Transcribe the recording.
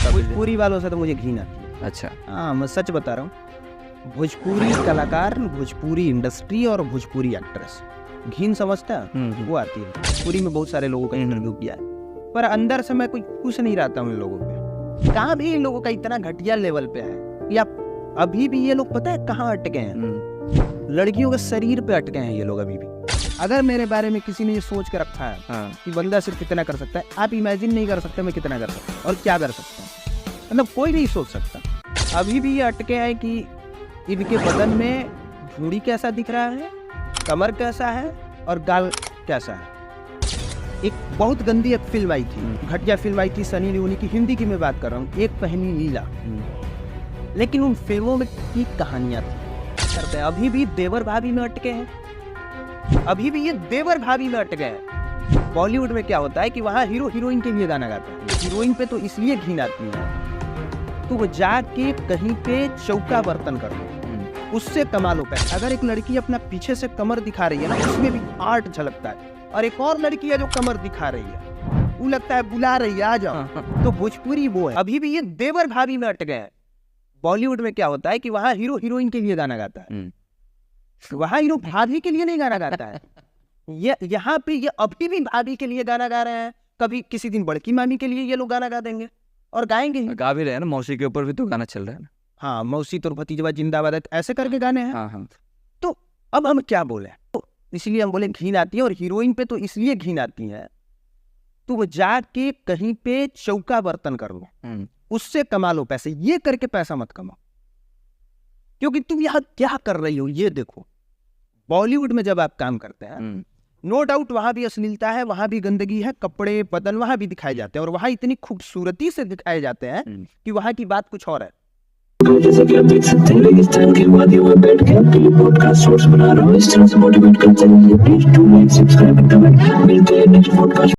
होता है। भोजपुरी वालों से तो मुझे घिन आती है। अच्छा। हाँ, मैं सच बता रहा हूँ। भोजपुरी कलाकार, भोजपुरी इंडस्ट्री और भोजपुरी एक्ट्रेस, घिन समझता है वो आती है। भोजपुरी में बहुत सारे लोगों का इंटरव्यू किया है, पर अंदर से मैं कोई खुश नहीं रहता हूँ इन लोगों पे। कहाँ भी इन लोगों का इतना घटिया लेवल पे है या अभी भी ये लोग पता है कहाँ अटके हैं? लड़कियों के शरीर पे अटके हैं ये लोग अभी भी। अगर मेरे बारे में किसी ने ये सोच के रखा है कि बंदा सिर्फ कितना कर सकता है, आप इमेजिन नहीं कर सकते मैं कितना कर सकता हूँ और क्या कर सकता हूँ। मतलब कोई नहीं सोच सकता। अभी भी ये अटके हैं कि इनके बदन में भूड़ी कैसा दिख रहा है, कमर कैसा है और गाल कैसा है। एक बहुत गंदी एक फिल्म आई थी, घटिया फिल्म आई थी सनी लियोनी की, हिंदी की मैं बात कर रहा हूँ, एक पहनी लीला। लेकिन उन फिल्मों में की कहानियां थी। अभी भी देवर भाभी में अटके हैं, अभी भी ये देवर भाभी में अटके हैं। बॉलीवुड में क्या होता है कि वहाँ हीरो हीरोइन के लिए गाना गाते हैं। हीरोइन पे तो इसलिए घिन आती है तो वो जाके कहीं पे चौका बर्तन कर लो, उससे कमा लो पैसा। अगर एक लड़की अपना पीछे से कमर दिखा रही है ना, उसमें भी आर्ट झलकता है। और एक और लड़की है जो कमर दिखा रही है, वो लगता है बुला रही है आ जाओ। तो भोजपुरी वो है। अभी भी ये देवर भाभी में अटके हैं। बॉलीवुड में क्या होता है कि वहाँ हीरो हीरोइन के लिए गाना गाता है, वहाँ हीरो भाभी के लिए नहीं गाना गाता है। ये यहाँ पे ये अभी भी भाभी के लिए गाना गा रहे हैं। कभी किसी दिन बड़की मामी के लिए ये लोग गाना गा देंगे और गाएंगे ही। गा भी रहे हैं ना, मौसी के ऊपर भी तो गाना चल रहा है ना। हाँ, मौसी तो भतीजवा जिंदाबाद ऐसे करके गाने हैं। हाँ। तो अब हम क्या बोले, तो इसलिए हम बोले घिन आती है। और हीरोइन पे तो इसलिए घिन आती है तो वो जाके कहीं पे चौका बर्तन कर लो, उससे कमा लो पैसे। ये करके पैसा मत कमाओ, क्योंकि तुम यहाँ क्या कर रही हो ये देखो। बॉलीवुड में जब आप काम करते हैं, नो डाउट वहां भी अश्लीलता है, वहां भी गंदगी है, कपड़े बदन वहां भी दिखाए जाते हैं और वहां इतनी खूबसूरती से दिखाए जाते हैं कि वहां की बात कुछ और है। जैसे कि आप देख सकते हैं रेगिस्तान के वादियों में बैठ के आपके लिए पॉडकास्ट शॉर्ट्स बना रहा हूँ। इस तरह से मोटिवेट करते हैं। Please do like, subscribe and comment. मिलते हैं नेक्स्ट पॉडकास्ट।